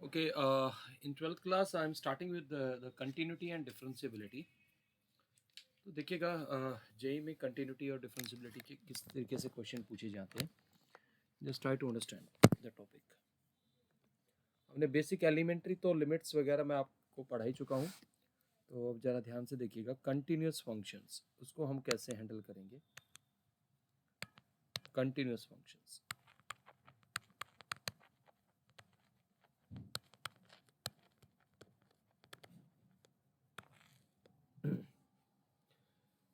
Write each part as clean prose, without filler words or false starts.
Okay, in 12th class, I'm starting with the continuity and differentiability. तो देखिएगा JEE में continuity और differentiability के किस तरीके से क्वेश्चन पूछे जाते हैं. Just try to understand the topic. हमने बेसिक एलिमेंट्री तो लिमिट्स वगैरह मैं आपको पढ़ा ही चुका हूँ. तो अब ज़रा ध्यान से देखिएगा कंटिन्यूस फंक्शंस उसको हम कैसे हैंडल करेंगे. Continuous functions.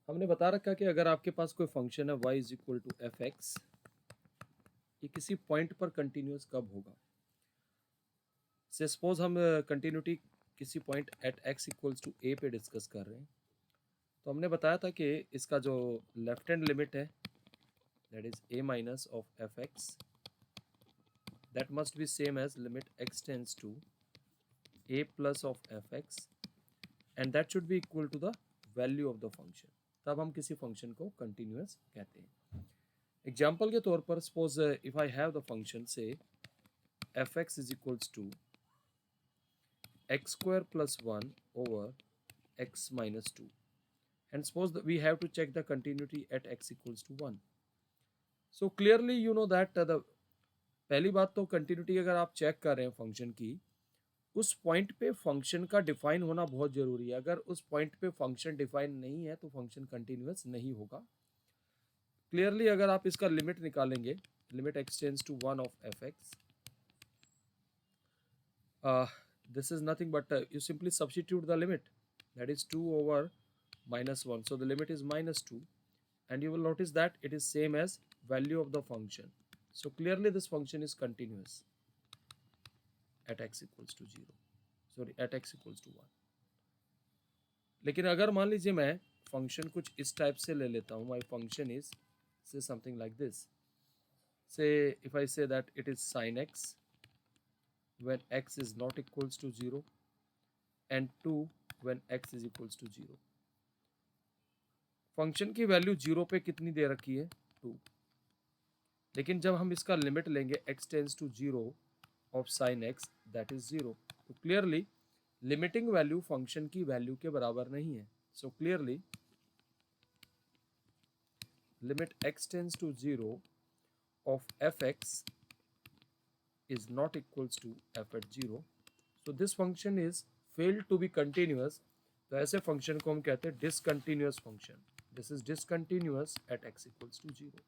हमने बता रखा कि अगर आपके पास कोई फंक्शन है y is equal to F x, ये किसी पॉइंट पर कंटिन्यूस कब होगा. से सपोज हम कंटिन्यूटी किसी point at x equals to a पे डिस्कस कर रहे हैं. तो हमने बताया था कि इसका जो लेफ्ट हैंड लिमिट है that is a minus of F x that must be same as limit x tends to a plus of F x and that should be equal to the value of the function. तब हम किसी function को continuous कहते हैं. Example के तौर पर suppose if I have the function say F x is equals to x square plus 1 over x minus 2, and suppose that we have to check the continuity at x equals to 1. So clearly you know that the पहली बात तो continuity अगर आप check कर रहे हैं function की, उस पॉइंट पे फंक्शन का डिफाइन होना बहुत जरूरी है. अगर उस पॉइंट पे फंक्शन डिफाइन नहीं है तो फंक्शन कंटिन्यूस नहीं होगा. क्लियरली अगर आप इसका लिमिट निकालेंगे, limit x tends to 1 of F x, this is nothing but you simply substitute the limit, that is 2 over minus 1, so the limit is minus 2, and you will notice that it is same as value of the function. So clearly this function is continuous at x equals to 0, sorry at x equals to 1. लेकिन अगर मान लीजिए मैं function कुछ इस type से ले लेता हूँ, my function is say something like this, say if I say that it is sin x when x is not equals to 0 and 2 when x is equals to 0. Function की value 0 पे कितनी दे रखी है 2, लेकिन जब हम इसका लिमिट लेंगे x tends to 0 of sin x that is 0, तो क्लियरली लिमिटिंग वैल्यू फंक्शन की वैल्यू के बराबर नहीं है. So clearly limit x tends to 0 of F x is not equals to f at 0, so this function is failed to be continuous. तो ऐसे function को हम कहते हैं discontinuous function. This is discontinuous at x equals to 0.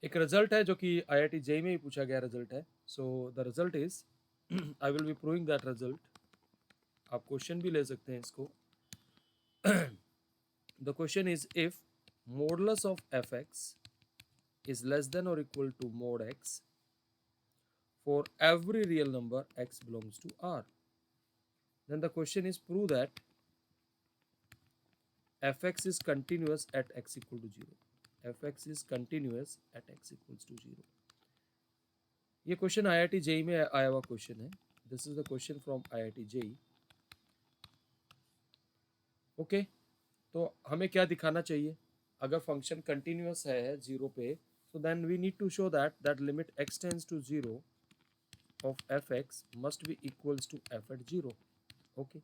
एक result है जो कि IIT जेई में ही पूछा गया रिजल्ट है. So the result is I will be proving that result. आप क्वेश्चन भी ले सकते हैं इसको. The question is if modulus of F x is less than और equal to mod x for every real number x belongs to R, then the question is prove that fx is continuous at x equal to 0. fx is continuous at x equals to 0. ये question IIT JEE में आया हुआ question है. This is the question from IIT JEE. Okay, तो हमें क्या दिखाना चाहिए अगर फंक्शन कंटिन्यूअस है 0 पे, so then we need to show that limit x tends to 0 of fx must be equals to f at 0. Okay,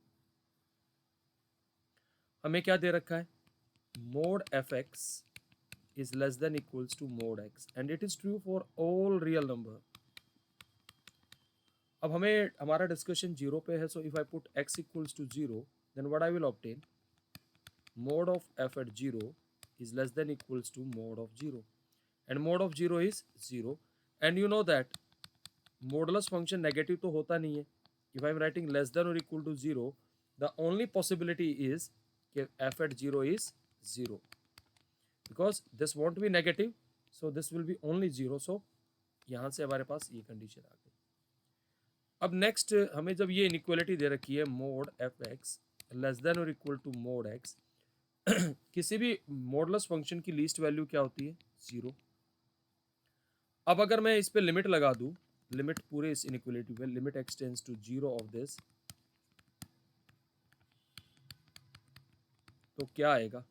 हमें क्या दे रखा है, mod fx is less than equals to mod x and it is true for all real number. अब हमें हमारा discussion 0 पे है, so if I put x equals to 0 then what I will obtain, mod of f at 0 is less than equals to mod of 0 and mod of 0 is 0, and you know that modulus function negative तो होता नहीं है. if I am writing less than or equal to 0, the only possibility is कि f at 0 is 0, because this won't be negative, so this will be only 0. so यहाँ से हमारे पास ये condition आ गई. अब नेक्स्ट हमें जब ये इनइक्वालिटी दे रखी है mode F x less than और इक्वल टू मोड एक्स, किसी भी मॉडुलस फंक्शन की लीस्ट वैल्यू क्या होती है 0. अब अगर मैं इस पे लिमिट लगा दूं, लिमिट पूरे इस इनइक्वालिटी पे, limit x tends to 0 of this, तो क्या आएगा,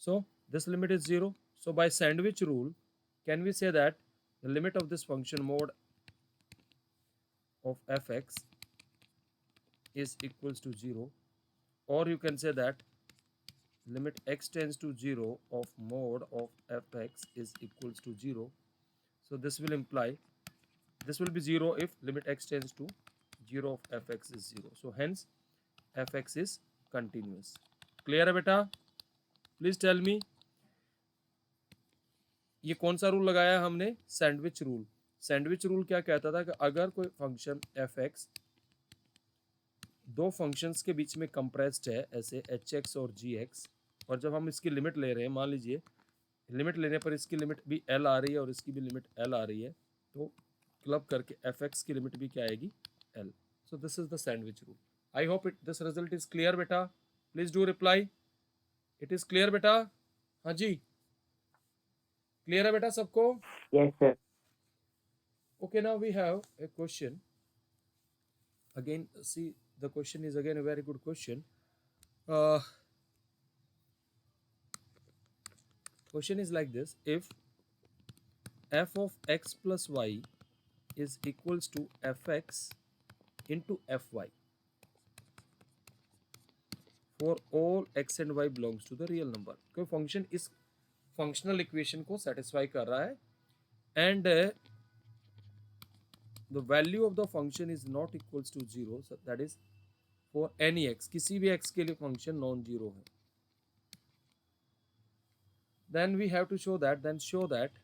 so this limit is 0. so by sandwich rule can we say that the limit of this function mod of fx is equals to 0, or you can say that limit x tends to 0 of mod of fx is equals to 0. So this will imply this will be 0 if limit x tends to 0 of fx is 0. So hence fx is continuous. Clear है बेटा? Please tell me. ये कौन सा rule लगाया हमने? Sandwich rule. Sandwich rule क्या कहता था कि अगर कोई फंक्शन एफ एक्स दो फंक्शंस के बीच में कंप्रेस्ड है, ऐसे एच एक्स और जी एक्स, और जब हम इसकी लिमिट ले रहे हैं, मान लीजिए लिमिट लेने पर इसकी लिमिट भी एल आ रही है और इसकी भी लिमिट एल आ रही है, तो क्लब करके एफ एक्स की लिमिट भी क्या आएगी? L. So this is the sandwich rule. I hope it this result is clear बेटा. Please do reply. It is clear बेटा? हाँ जी, क्लियर है बेटा सबको? Yes, sir. Okay, now we have a question. Again, see, the question is again a very good question. Question is like this: if f of x plus y is equals to fx into fy for all x and y belongs to the real number. कोई function इस functional equation को satisfy कर रहा है and the value of the function is not equals to 0, so that is for any x, किसी भी x के लिए फंक्शन नॉन जीरो है. Then we have to show that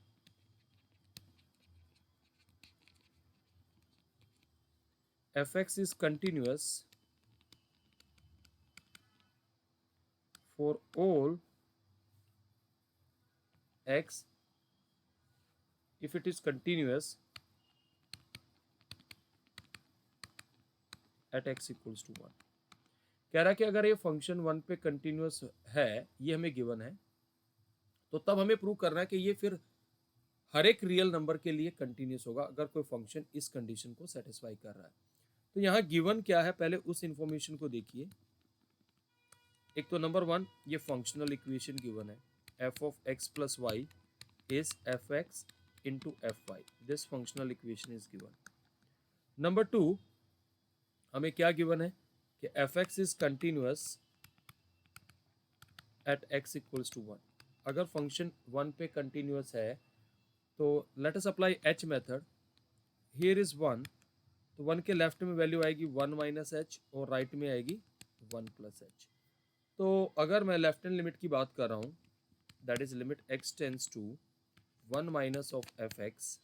fx is continuous for all x if it is continuous at x equals to 1. कह रहा है कि अगर ये फंक्शन 1 पे कंटिन्यूस है, ये हमें गिवन है, तो तब हमें प्रूव करना है कि ये फिर हर एक रियल नंबर के लिए कंटिन्यूस होगा अगर कोई फंक्शन इस कंडीशन को सेटिस्फाई कर रहा है. तो यहाँ गिवन क्या है, पहले उस इंफॉर्मेशन को देखिए. एक तो नंबर 1 ये फंक्शनल इक्वेशन गिवन है, f of x plus y is fx into fy. This functional equation is given. Number 2 हमें क्या गिवन है कि fx इज continuous at x equals to 1. अगर फंक्शन 1 पे कंटिन्यूअस है तो let us apply h method. Here is 1, तो 1 के लेफ्ट में वैल्यू आएगी 1 माइनस एच और राइट में आएगी 1 प्लस एच. तो अगर मैं लेफ्ट हैंड लिमिट की बात कर रहा हूँ, that is limit x tends to 1 minus of fx,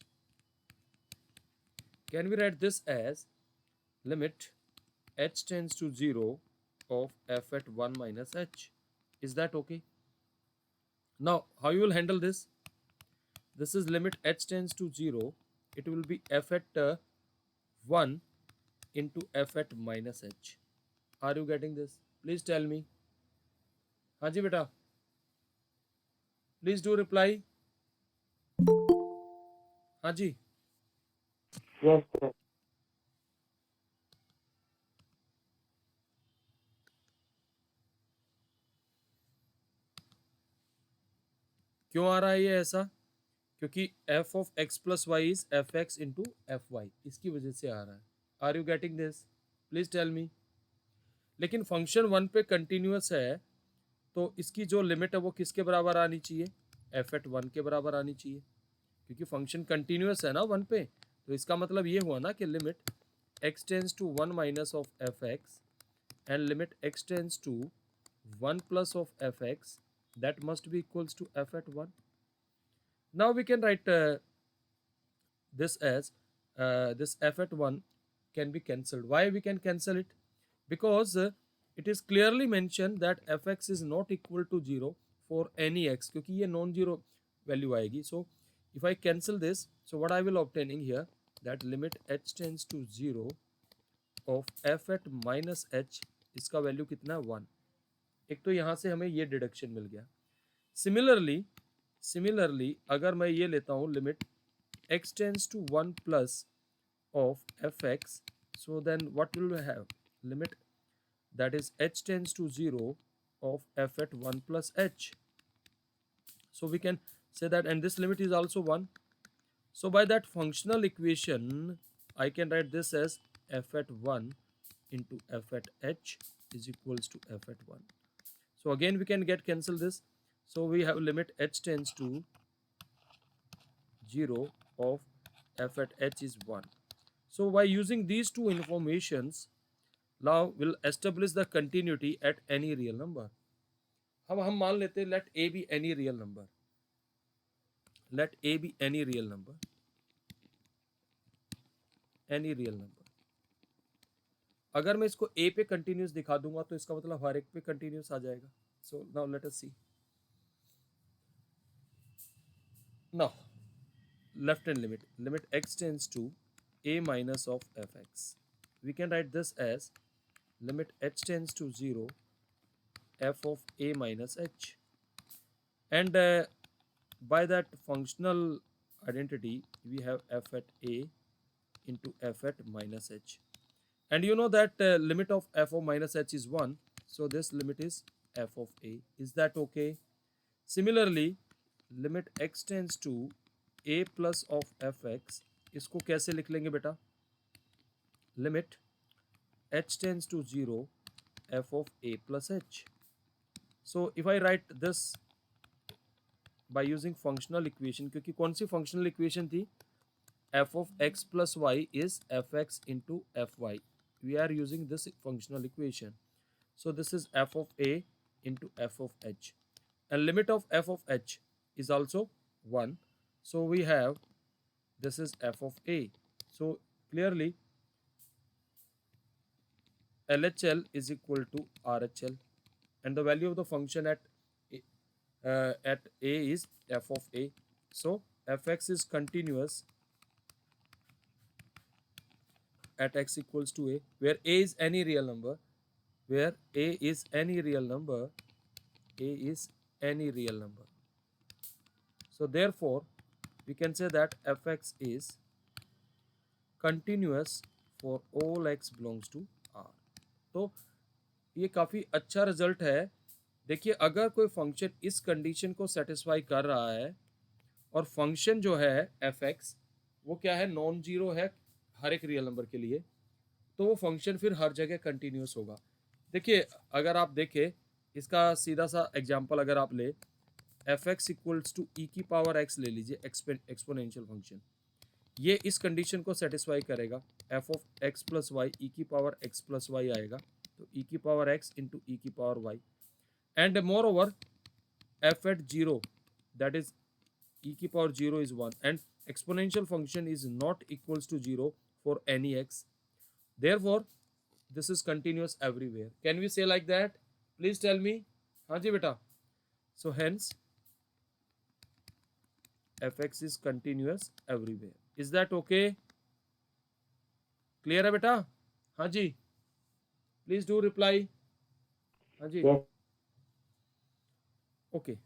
can we write this as limit h tends to 0 of f at 1 minus h. Is that okay? Now, how you will handle this? This is limit h tends to 0. It will be f at 1 into f at minus h. Are you getting this? Please tell me. हाँ जी बेटा. Please do reply. हाँ जी. Yes, sir. क्यों आ रहा है ये ऐसा? क्योंकि f of x plus y is fx into fy, इसकी वजह से आ रहा है. Are you getting this? Please tell me. लेकिन फंक्शन 1 पे कंटिन्यूअस है, तो इसकी जो लिमिट है वो किसके बराबर आनी चाहिए? f एट 1 के बराबर आनी चाहिए, क्योंकि फंक्शन कंटिन्यूअस है ना 1 पे. तो इसका मतलब ये हुआ ना कि limit x tends to 1 minus of fx and limit x tends to 1 plus of fx, that must be equals to f at 1. Now we can write this as this f at 1 can be cancelled. Why we can cancel it? Because it is clearly mentioned that fx is not equal to 0 for any x, क्योंकि ये non zero value आएगी. So if I cancel this, so what I will obtaining here, that limit h tends to 0 of f at minus h, इसका value कितना है? 1. एक तो यहाँ से हमें ये डिडक्शन मिल गया. सिमिलरली अगर मैं ये लेता हूँ limit x tends to 1 plus of fx, so then what will we have? Limit that is h tends to 0 of f at 1 plus h. So we can say that, and this limit is also 1. So by that functional equation, I can write this as f at 1 into f at h is equals to f at 1. So again we can get cancel this. So we have limit h tends to 0 of f at h is 1. So by using these two informations, now we'll establish the continuity at any real number. हम मान लेते हैं let a be any real number. Let a be any real number. Any real number. अगर मैं इसको a पे continuous दिखा दूंगा तो इसका मतलब हर एक पे कंटिन्यूस आ जाएगा. So now let us see. Now left hand limit x tends to a minus of fx. We can write this as limit h tends to 0 f of a minus h, and by that functional identity we have f at a into f at minus h, and you know that limit of f of minus h is 1, so this limit is f of a. Is that okay? Similarly, limit x tends to a plus of fx, इसको कैसे लिख लेंगे बेटा? Limit h tends to 0 f of a plus h. So if I write this by using functional equation, क्योंकि कौन सी functional equation थी? f of x plus y is fx into fy. We are using this functional equation. So this is f of a into f of h, and limit of f of h is also 1. So we have this is f of a. So clearly LHL is equal to RHL, and the value of the function at a is f of a. So fx is continuous at x equals to a, where a is any real number, where a is any real number, a is any real number. So therefore we can say that fx is continuous for all x belongs to R. तो ये काफ़ी अच्छा result है. देखिए, अगर कोई function इस condition को सेटिस्फाई कर रहा है और फंक्शन जो है एफ एक्स वो क्या है, नॉन जीरो है हर एक रियल नंबर के लिए, तो वो फंक्शन फिर हर जगह कंटिन्यूस होगा. देखिए, अगर आप देखें इसका सीधा सा एग्जांपल अगर आप ले, एफ एक्स इक्वल्स टू ई की पावर एक्स ले लीजिए, एक्सपोनेंशियल फंक्शन, ये इस कंडीशन को सेटिस्फाई करेगा. F of X plus Y E की पावर एक्स प्लस वाई आएगा, तो ई की पावर एक्स इंटू ई की power y, and moreover f at zero that is e की power 0 is 1, and exponential function is not equals to 0 for any x. Therefore this is continuous everywhere. Can we say like that? Please tell me. हाँ जी बेटा. So hence fx is continuous everywhere. Is that okay? Clear है बेटा? हाँ जी. Please do reply. हाँ जी. Yes. Okay.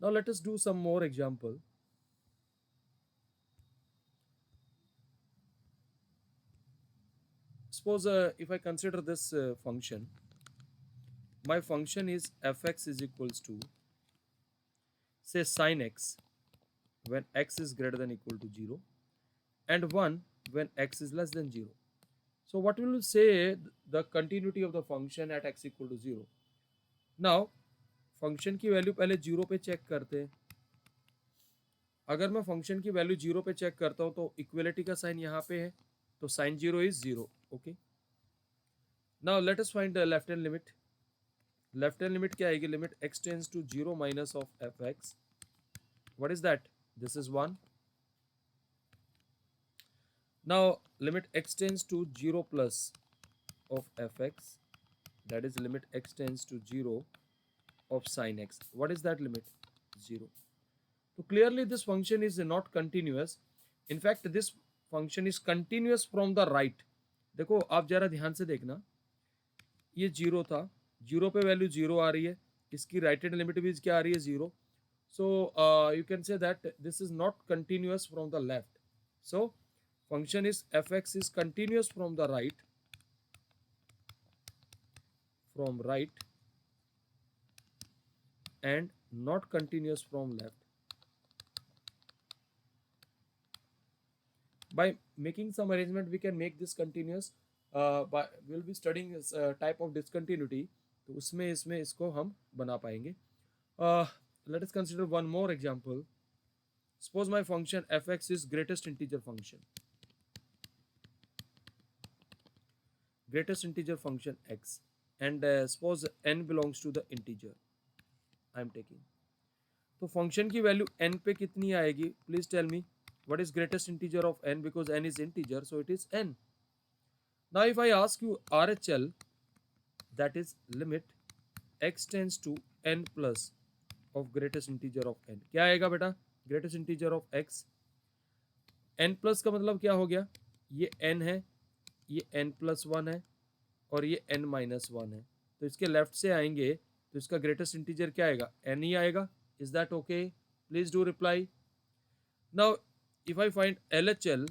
Now let us do some more example. Suppose if I consider this function, my function is fx is equals to say sin x when x is greater than equal to 0 and 1 when x is less than 0. So what will you say the continuity of the function at x equal to 0? Now function की value पहले 0 पे check करते हैं. अगर मैं function की value 0 पे check करता हूँ तो इक्वलिटी का साइन यहाँ पे है, तो sine 0 is 0. Okay, now let us find the left hand limit. Left hand limit क्या आएगी? Limit x tends to 0 minus of fx. What is that? This is 1. Now limit x tends to 0 plus of fx, that is limit x tends to 0 of sin x. What is that limit? 0. So clearly this function is not continuous. In fact this function is continuous from the right. देखो आप जरा ध्यान से देखना, ये 0 था, 0 पे value 0 आ रही है, इसकी राइट हैंड लिमिट भी क्या आ रही है? 0. So you can say that this is not continuous from the left. So function is fx is continuous from the right, from right, and not continuous from left. By making some arrangement we can make this continuous. But we'll be studying this type of discontinuity, तो उसमें इसमें इसको हम बना पाएंगे. Let us consider one more example. Suppose my function fx is greatest integer function. Greatest integer function x, and suppose n belongs to the integer I am taking. तो function की value n पे कितनी आएगी? Please tell me what is greatest integer of n, because n is integer, so it is n. Now if I ask you RHL, that is limit x tends to n plus of greatest integer of n, क्या आएगा बेटा? greatest integer of x, n plus का मतलब क्या हो गया? ये n है, ये n plus 1 है, और ये n minus 1 है. तो इसके लेफ्ट से आएंगे तो इसका ग्रेटेस्ट इंटीजर क्या आएगा? n ही आएगा. Is that okay? Please do reply. Now if I find LHL,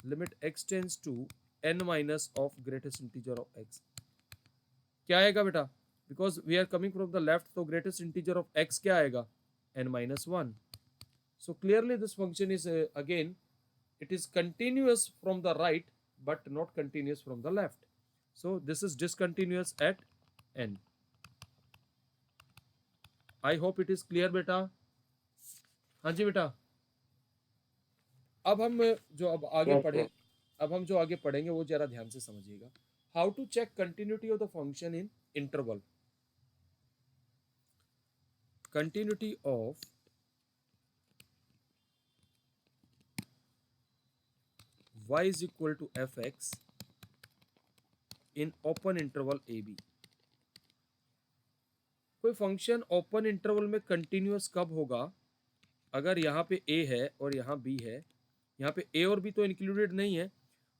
limit x tends to n minus of greatest integer of x, क्या आएगा बेटा? Because we are coming from the left, तो greatest integer of x क्या आएगा? n minus 1. So clearly this function is again, it is continuous from the right but not continuous from the left. So this is discontinuous at n. I hope it is clear बेटा. हाँ जी बेटा. अब हम जो अब आगे Yes, पढ़े sir. अब हम जो आगे पढ़ेंगे वो जरा ध्यान से समझिएगा. How to check continuity of the function in interval. Continuity of y is equal to fx in open interval A B. कोई फंक्शन ओपन इंटरवल में कंटिन्यूअस कब होगा? अगर यहाँ पे a है और यहाँ b है. यहाँ पे a और b तो इंक्लूडेड नहीं है,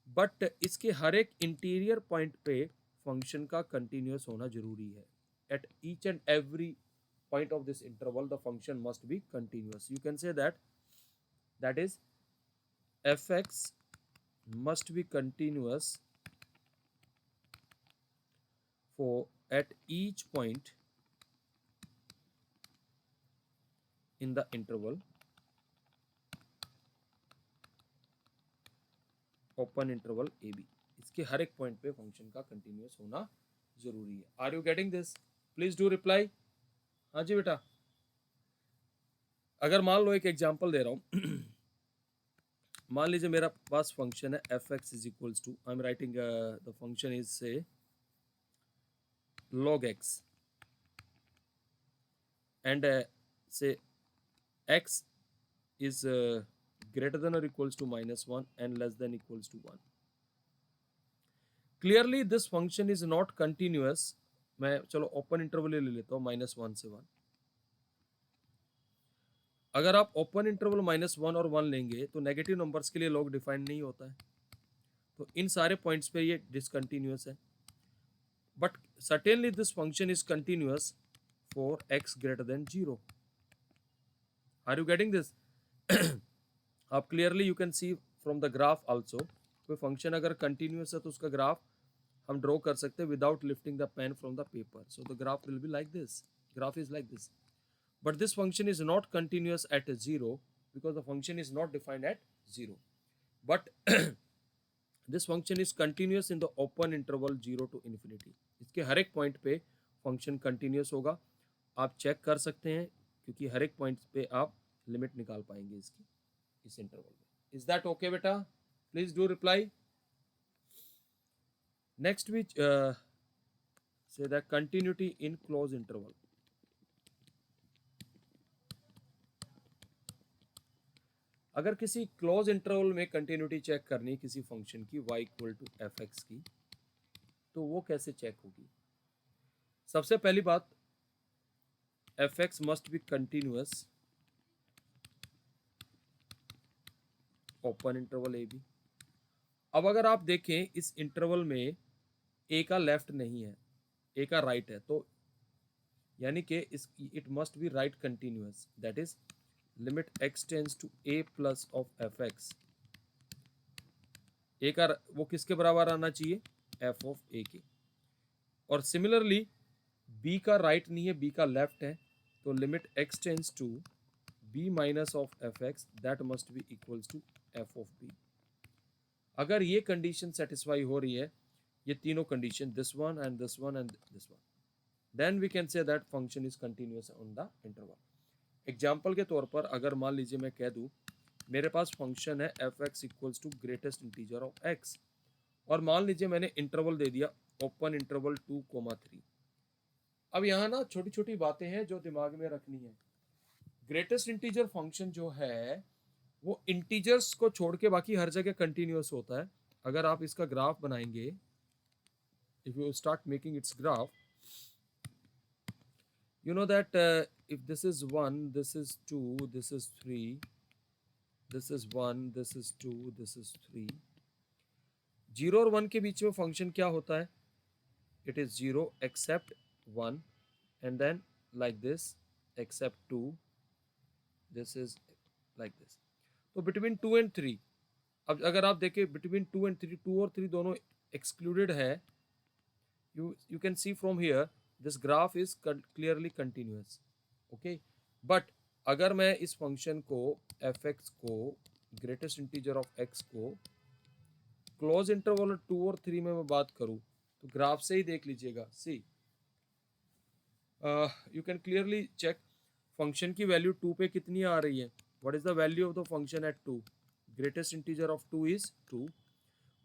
बट इसके हर एक इंटीरियर पॉइंट पे फंक्शन का कंटिन्यूअस होना जरूरी है. At each and every point of this interval the function must be continuous. You can say that is fx must be continuous for at each point in the interval open interval ab. इसके हर एक point पे function का continuous होना जरूरी है. Are you getting this? Please do reply. हाँ जी बेटा. अगर मान लो एक एग्जांपल दे रहा हूं. मान लीजिए मेरा पास फंक्शन है f x is equals to, I am writing the function is say log x, and say x is greater than or equals to -1 and less than equals to 1. Clearly this function is not continuous. मैं चलो open interval ले लेता हूँ -1 से 1. अगर आप open interval -1 और 1 लेंगे तो नेगेटिव नंबर्स के लिए लॉग डिफाइन नहीं होता है, तो इन सारे पॉइंट्स पे ये डिसकंटिन्यूअस है. But certainly this function is continuous for x greater than 0. Are you getting this? आप clearly you can see from the graph also. कोई फंक्शन अगर कंटिन्यूअस है तो उसका ग्राफ हम ड्रॉ कर सकते हैं without lifting the pen from the paper. So the graph will be like this. Graph is like this. But this function is not continuous at 0 because the function is not defined at 0. But this function is continuous in the open interval 0 to infinity. इसके हर एक point पे function continuous होगा. आप check कर सकते हैं क्योंकि हर एक पॉइंट पे आप लिमिट निकाल पाएंगे इसकी इस इंटरवल में. इज दैट ओके बेटा? Please do reply. Next we say the continuity in close interval. अगर किसी क्लोज इंटरवल में कंटिन्यूटी चेक करनी किसी फंक्शन की y equal to F X की, तो वो कैसे चेक होगी? सबसे पहली बात, F X must be continuous open interval A B. अब अगर आप देखें इस इंटरवल में ए का लेफ्ट नहीं है, ए का राइट है, तो यानी कि it must be right continuous. That is limit x tends to a plus of F X. A का वो किसके बराबर आना चाहिए? f ऑफ a के. और सिमिलरली b का राइट नहीं है, b का लेफ्ट है, तो limit x tends to b minus of F x that must be equals to f of b। अगर ये कंडीशन सेटिस्फाई हो रही है, ये तीनों condition, this one and this one and this one, then we can say that function is continuous on the interval. Example के तौर पर अगर मान लीजिए मैं कह दूं मेरे पास फंक्शन है f x equals to greatest integer of x, और मान लीजिए मैंने इंटरवल दे दिया ओपन इंटरवल 2,3। अब यहाँ ना छोटी छोटी बातें हैं जो दिमाग में रखनी है। ग्रेटेस्ट इंटीजर फंक्शन जो है वो इंटीजर्स को छोड़ के बाकी हर जगह कंटिन्यूअस होता है। अगर आप इसका ग्राफ बनाएंगे, if you start making it's graph, you know that if this is 1, this is 2, this is 3, this is 1, this is 2, this is 3, 0 और 1 के बीच में फंक्शन क्या होता है? It is 0 except 1 and then like this except 2, this is like this। तो between 2 and 3, अब अगर आप देखें between 2 and 3, 2 और 3 दोनों excluded है। You can see from here this graph is clearly continuous, okay? But अगर मैं इस फंक्शन को एफ एक्स को ग्रेटेस्ट इंटीजर ऑफ एक्स को क्लोज इंटरवल 2 और 3 में मैं बात करूं तो ग्राफ से ही देख लीजिएगा। See you can clearly check function की वैल्यू 2 पे कितनी आ रही है। What is the value of the function at 2? Greatest integer of 2 is 2,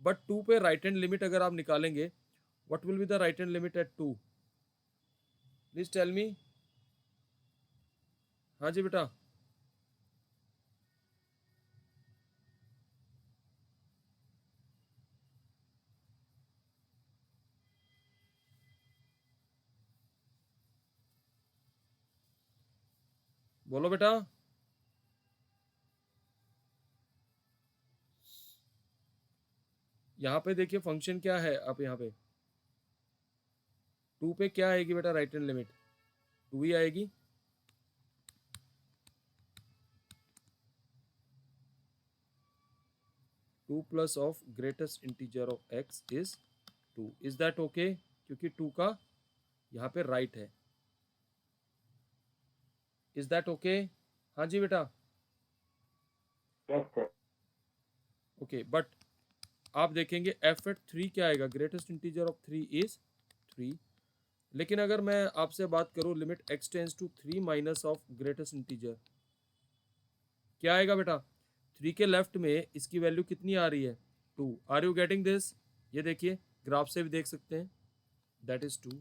but 2 पे राइट हैंड लिमिट अगर आप निकालेंगे, what will be the right hand limit at 2? Please tell me. हाँ जी बेटा, बोलो बेटा। यहाँ पे देखिए फंक्शन क्या है, आप यहाँ पे 2 पे क्या आएगी बेटा राइट हैंड लिमिट? 2 ही आएगी। Two plus of greatest integer of x is 2। Is that okay? क्योंकि 2 का यहाँ पे राइट है। Is that okay? हाँ जी बेटा। Yes, sir. ओके, बट आप देखेंगे एफ एट 3 क्या आएगा? Greatest integer of 3 is 3। लेकिन अगर मैं आपसे बात करूं limit x tends to 3 minus of greatest integer, क्या आएगा बेटा? 3 के लेफ्ट में इसकी वैल्यू कितनी आ रही है? 2। Are you getting this? ये देखिए ग्राफ से भी देख सकते हैं, that is 2।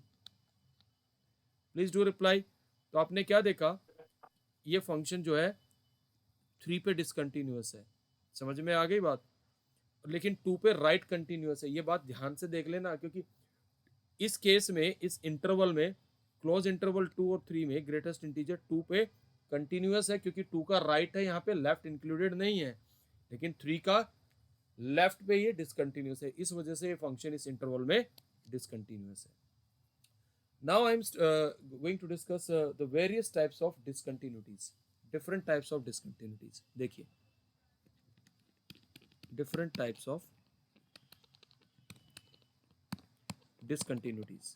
Please do reply. तो आपने क्या देखा? ये फंक्शन जो है 3 पे डिसकंटिन्यूअस है। समझ में आ गई बात? लेकिन 2 पे राइट कंटिन्यूअस है। ये बात ध्यान से देख लेना, क्योंकि इस केस में, इस इंटरवल में, क्लोज इंटरवल 2 और 3 में ग्रेटेस्ट इंटीजर 2 पे कंटिन्यूअस है, क्योंकि 2 का राइट है, यहाँ पे लेफ्ट इंक्लूडेड नहीं है। लेकिन 3 का लेफ्ट पे ये डिसकंटिन्यूअस है, इस वजह से ये फंक्शन इस इंटरवल में डिसकंटिन्यूअस है। Now I am going to discuss the various types of discontinuities, different types of discontinuities. देखिए different types of discontinuities।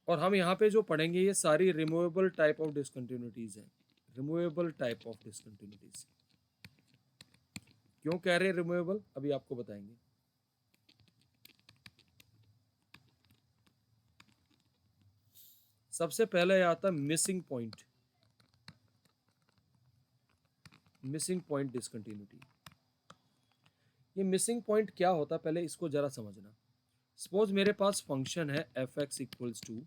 और हम यहाँ पे जो पढ़ेंगे ये सारी रिमूवेबल टाइप ऑफ डिसकंटिन्यूटीज हैं। Removable type of discontinuities. क्यों कह रहे हैं रिमूवेबल, अभी आपको बताएंगे। सबसे पहले आता है missing point. Missing point discontinuity. ये मिसिंग पॉइंट क्या होता है पहले इसको जरा समझना। सपोज मेरे पास फंक्शन है f x equals to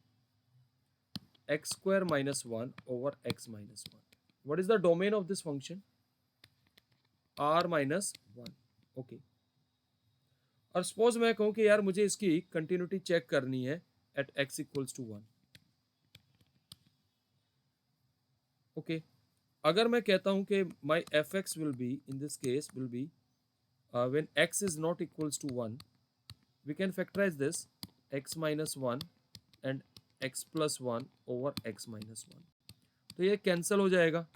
x square minus 1 over x minus 1। What is the domain of this function? r minus 1। Okay, और सपोज मैं कहूं कि यार मुझे इसकी कंटिन्यूटी चेक करनी है at x equals to 1। Okay, अगर मैं कहता हूं कि my F X will be, in this case will be when x is not equals to 1, we can factorize this x minus 1 and x plus 1 over x minus 1। तो ये cancel हो जाएगा।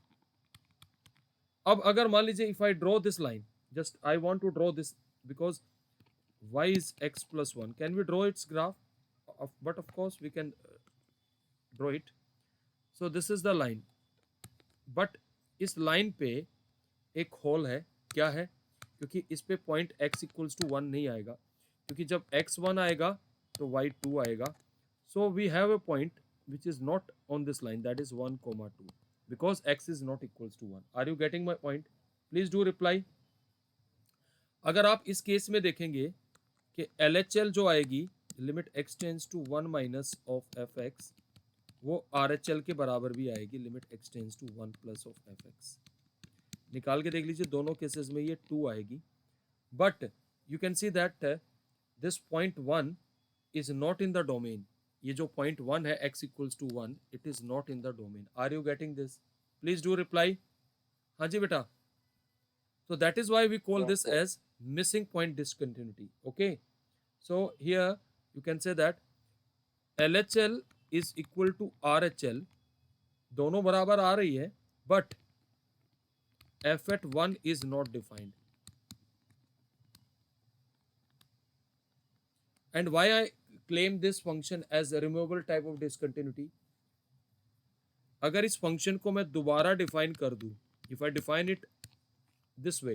अब अगर मान लीजिए if I draw this line, just I want to draw this, because y is x plus 1. Can we draw its graph? But of course we can draw it. So this is the line. But इस line पे एक whole है. क्या है? क्योंकि इस पे point x equals to 1 नहीं आएगा, क्योंकि जब x 1 आएगा तो y 2 आएगा. So we have a point which is not on this line, that is 1 comma 2, because x is not equals to 1. Are you getting my point? Please do reply. अगर आप इस केस में देखेंगे कि LHL जो आएगी, limit x tends to 1 minus of fx, वो RHL के बराबर भी आएगी, limit x tends to 1 plus of fx. निकाल के देख लीजिए, दोनों केसेस में ये 2 आएगी. But you can see that this point 1 is not in the domain. ये जो पॉइंट 1 है x equals to 1, it is not in the domain. Are you getting this? Please do reply. हाँ जी बेटा. So that is why we call Yes, this sir. as missing point discontinuity. Okay. So here you can say that LHL is equal to RHL. दोनों बराबर आ रही है, but f at 1 is not defined. And why I claim this function as a removable type of discontinuity? अगर इस function को मैं दोबारा define कर दूं, if I define it this way,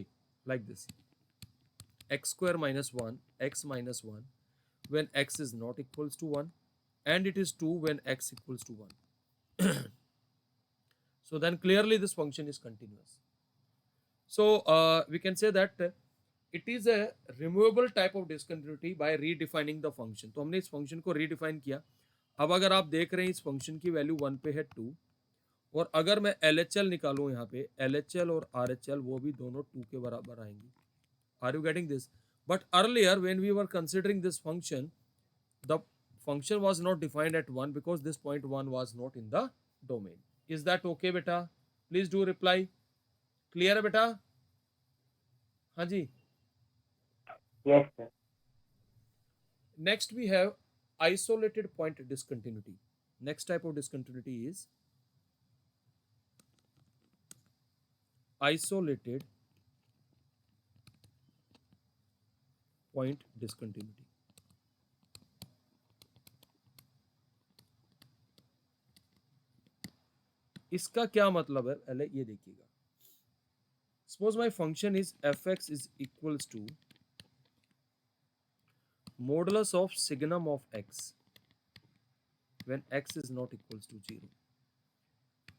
like this, x square minus 1, x minus 1, when x is not equals to 1, and it is 2 when x equals to 1. So then clearly this function is continuous. So we can say that it is a removable type of discontinuity by redefining the function. तो हमने इस function को redefine किया. अब अगर आप देख रहे हैं इस फंक्शन की वैल्यू 1 पे है 2, और अगर मैं LHL निकालूं यहाँ पे, LHL और RHL वो भी दोनों 2 के बराबर आएंगी. Are you getting this? But earlier when we were considering this function, the function was not defined at 1 because this point 1 was not in the domain. Is that okay beta? Please do reply. Clear है beta? हाँ जी. Yes, sir. Next we have isolated point discontinuity. Next type of discontinuity is isolated point discontinuity. इसका क्या मतलब है, पहले ये देखिएगा. Suppose my function is fx is equals to modulus of signum of x when x is not equals to 0,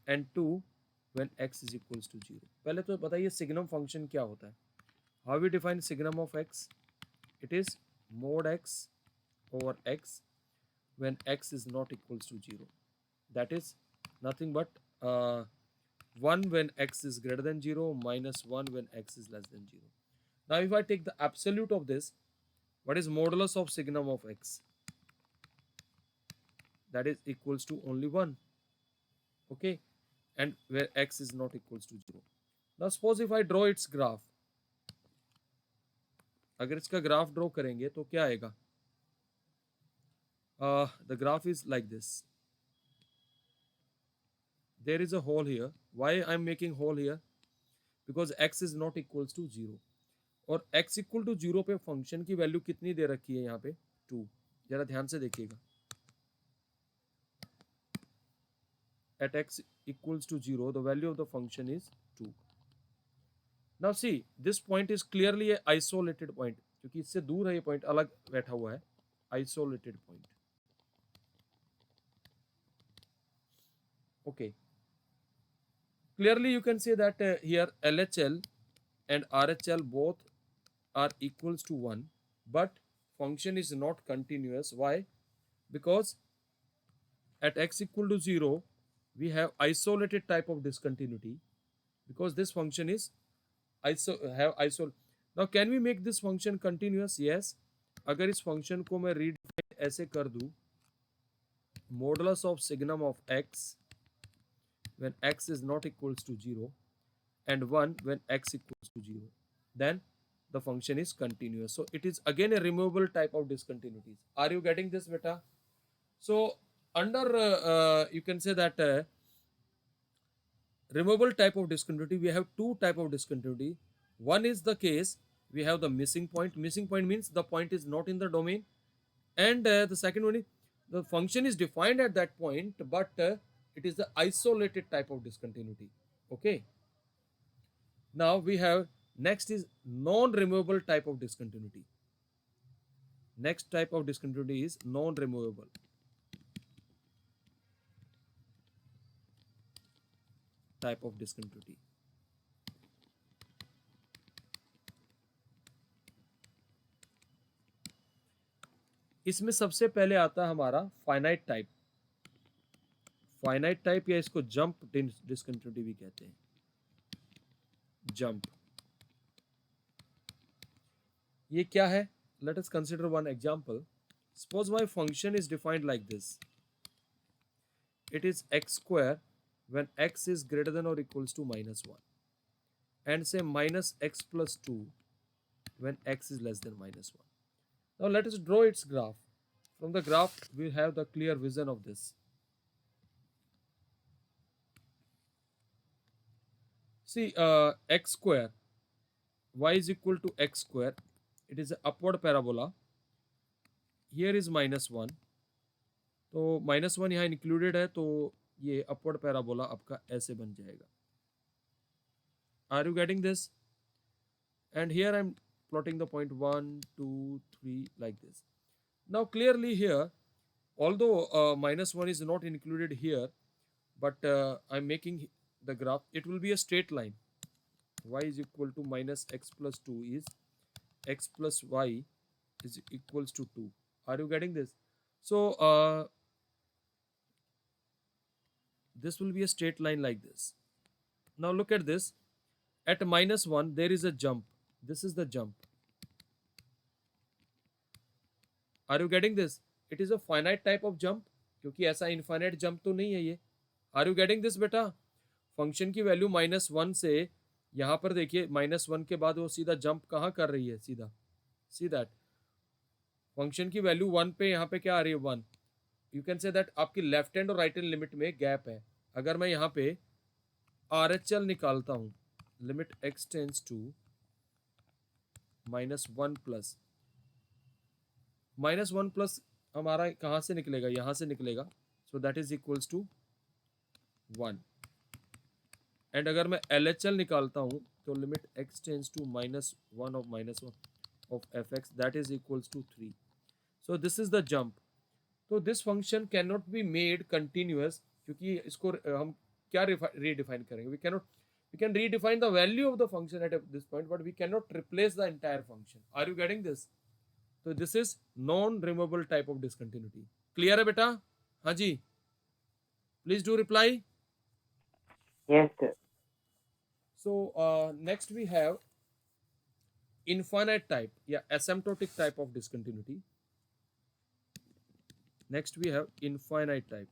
and 2 when x is equals to 0. पहले तो बताइए signum function क्या होता है. How we define signum of x? It is mod x over x when x is not equals to 0. That is nothing but 1 when x is greater than 0 minus 1 when x is less than 0. Now if I take the absolute of this, what is modulus of signum of x? That is equals to only 1. Okay, and where x is not equals to 0. Now suppose if I draw its graph, अगर इसका graph draw करेंगे तो क्या आएगा? The graph is like this. There is a hole here. Why I am making hole here? Because x is not equals to 0. और x equal to 0 पे function की value कितनी दे रखी है यहाँ पे? 2. जरा ध्यान से देखिएगा. At x equals to 0, the value of the function is 2. Now see, this point is clearly a isolated point, क्योंकि इससे दूर है ये पॉइंट, अलग बैठा हुआ है. Isolated point. Okay. Clearly you can say that here LHL and RHL both are equals to 1, but function is not continuous. Why? Because at x equal to 0, we have isolated type of discontinuity, because this function is isol. Now can we make this function continuous? Yes. अगर इस function को मैं redefine ऐसे कर दूं, modulus of signum of x when x is not equals to 0 and 1 when x equals to 0, then the function is continuous. So it is again a removable type of discontinuities. Are you getting this beta? So under you can say that removable type of discontinuity, we have two type of discontinuity. One is the case we have the missing point. Missing point means the point is not in the domain. And the second one is the function is defined at that point, but it is the isolated type of discontinuity. Okay. Now we have next is non-removable type of discontinuity. Next type of discontinuity is non-removable type of discontinuity. इसमें सबसे पहले आता है हमारा finite type. Finite type या इसको jump discontinuity भी कहते हैं. जंप ये क्या है? Let us consider one example. Suppose my function is defined like this. It is x square when x is greater than or equals to minus 1, and say minus x plus 2 when x is less than minus 1. Now let us draw its graph. From the graph we have the clear vision of this. See, x square, y is equal to x square. It is an upward parabola. Here is minus 1. तो minus one यहाँ included है, तो ये upward parabola आपका ऐसे बन जाएगा. Are you getting this? And here I am plotting the point 1 2 3 like this. Now clearly here, although minus 1 is not included here, but I'm making the graph, it will be a straight line. Y is equal to minus x plus 2 is x plus y is equals to 2. Are you getting this? So this will be a straight line like this. Now look at this. At minus 1 there is a jump. This is the jump. Are you getting this? It is a finite type of jump, क्योंकि ऐसा infinite jump तो नहीं है ये. Are you getting this बेटा? Function की value minus one से यहाँ पर देखिए माइनस वन के बाद वो सीधा जंप कहाँ कर रही है? सीधा. सी दैट फंक्शन की वैल्यू वन पे यहाँ पे क्या आ रही है? वन. यू कैन से दैट आपकी लेफ्ट हैंड और राइट हैंड लिमिट में गैप है. अगर मैं यहाँ पे RHL निकालता हूँ, limit x tends to minus one plus हमारा कहाँ से निकलेगा? यहाँ से निकलेगा. So that is equals to 1. And अगर मैं LHL निकालता हूँ तो limit x tends to minus one of fx that is equals to 3. So this is the jump. तो this function can not be made continuous, क्योंकि इसको हम क्या रीडिफाइन करेंगे? We can redefine the value of the function at this point, but we can not replace the entire function. Are you getting this? तो this is non removable type of discontinuity. Clear है बेटा? हाँ जी, please do reply. Yes, sir. So next we have infinite type या asymptotic type of discontinuity. Next we have infinite type.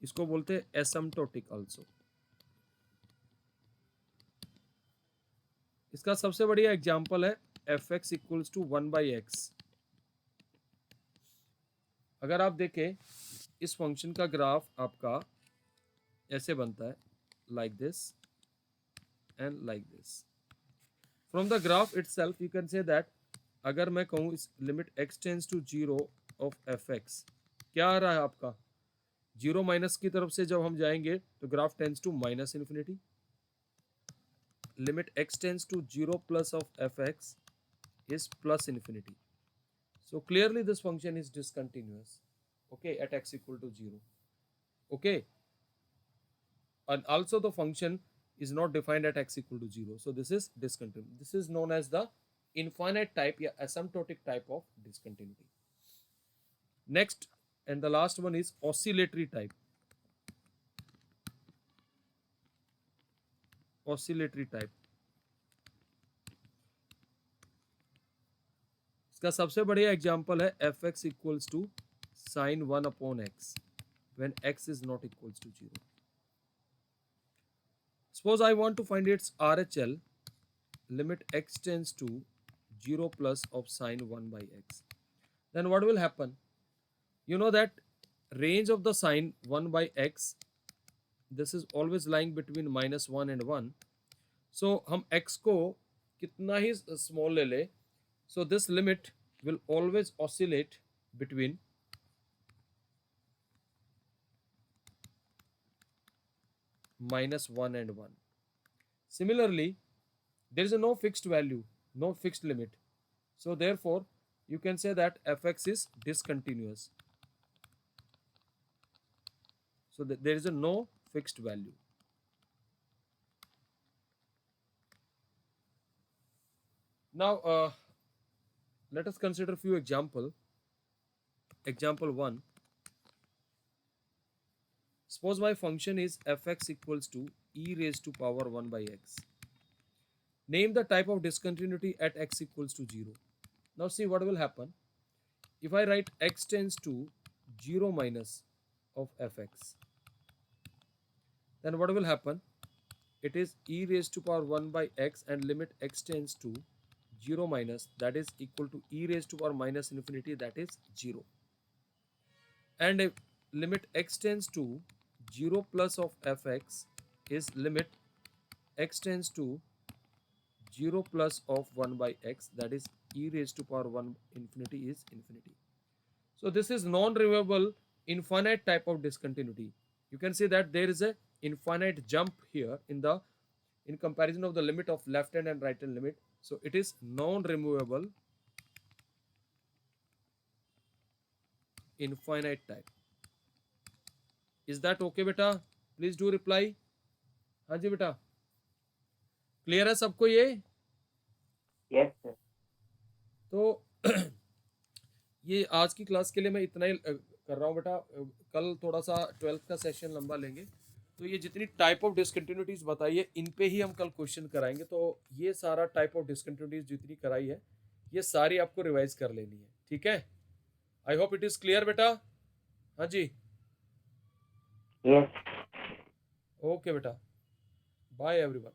इसको बोलते हैं asymptotic also. इसका सबसे बढ़िया एग्जाम्पल है fx इक्वल्स टू 1/x. अगर आप देखें इस फंक्शन का ग्राफ आपका ऐसे बनता है, like this and like this. From the graph itself you can say that अगर मैं कहूँ इस limit x tends to 0 of fx, क्या आ रहा है आपका? 0 माइनस की तरफ से जब हम जाएंगे तो graph tends to minus infinity. Limit x tends to 0 plus of fx is plus infinity. So clearly this function is discontinuous, okay, at x equal to 0. Okay, and also the function is not defined at x equal to 0, so this is discontinuous. This is known as the infinite type या asymptotic type of discontinuity. Next and the last one is oscillatory type. Oscillatory type. इसका सबसे बढ़िया example है fx equals to sin 1 upon x when x is not equals to 0. Suppose I want to find its RHL, limit x tends to 0 plus of sin 1 by x. Then what will happen? You know that range of the sin 1 by x this is always lying between -1 and 1. सो हम x को कितना ही small ले ले, so this limit will always oscillate between -1 and 1. Similarly, there is a no fixed value, no fixed limit. So therefore, you can say that fx is discontinuous. So there is a no fixed value. Now, let us consider few example. Example 1. Suppose my function is fx equals to e raised to power 1 by x. Name the type of discontinuity at x equals to 0. Now see what will happen. If I write x tends to 0 minus of fx, then what will happen? It is e raised to power 1 by x and limit x tends to 0 minus, that is equal to e raised to power minus infinity, that is 0. And if limit x tends to 0 plus of fx is limit x tends to 0 plus of 1 by x, that is e raised to power 1 infinity is infinity. So this is non-removable infinite type of discontinuity. You can see that there is a infinite jump here in comparison of the limit of left hand and right hand limit. So it is non-removable infinite type. Is that okay beta? Please do reply. हाँ जी बेटा, clear है सबको ये? Yes, sir. तो ये आज की क्लास के लिए मैं इतना ही कर रहा हूँ बेटा. कल थोड़ा सा 12th का सेशन लंबा लेंगे, तो ये जितनी टाइप ऑफ डिसकंटिन्यूटीज बताई है इन पे ही हम कल क्वेश्चन कराएंगे. तो ये सारा टाइप ऑफ डिसकंटिन्यूटीज जितनी कराई है ये सारी आपको रिवाइज कर लेनी है, ठीक है? आई होप इट इज क्लियर बेटा. हाँ जी, Yes. ओके बेटा, बाय एवरीवन.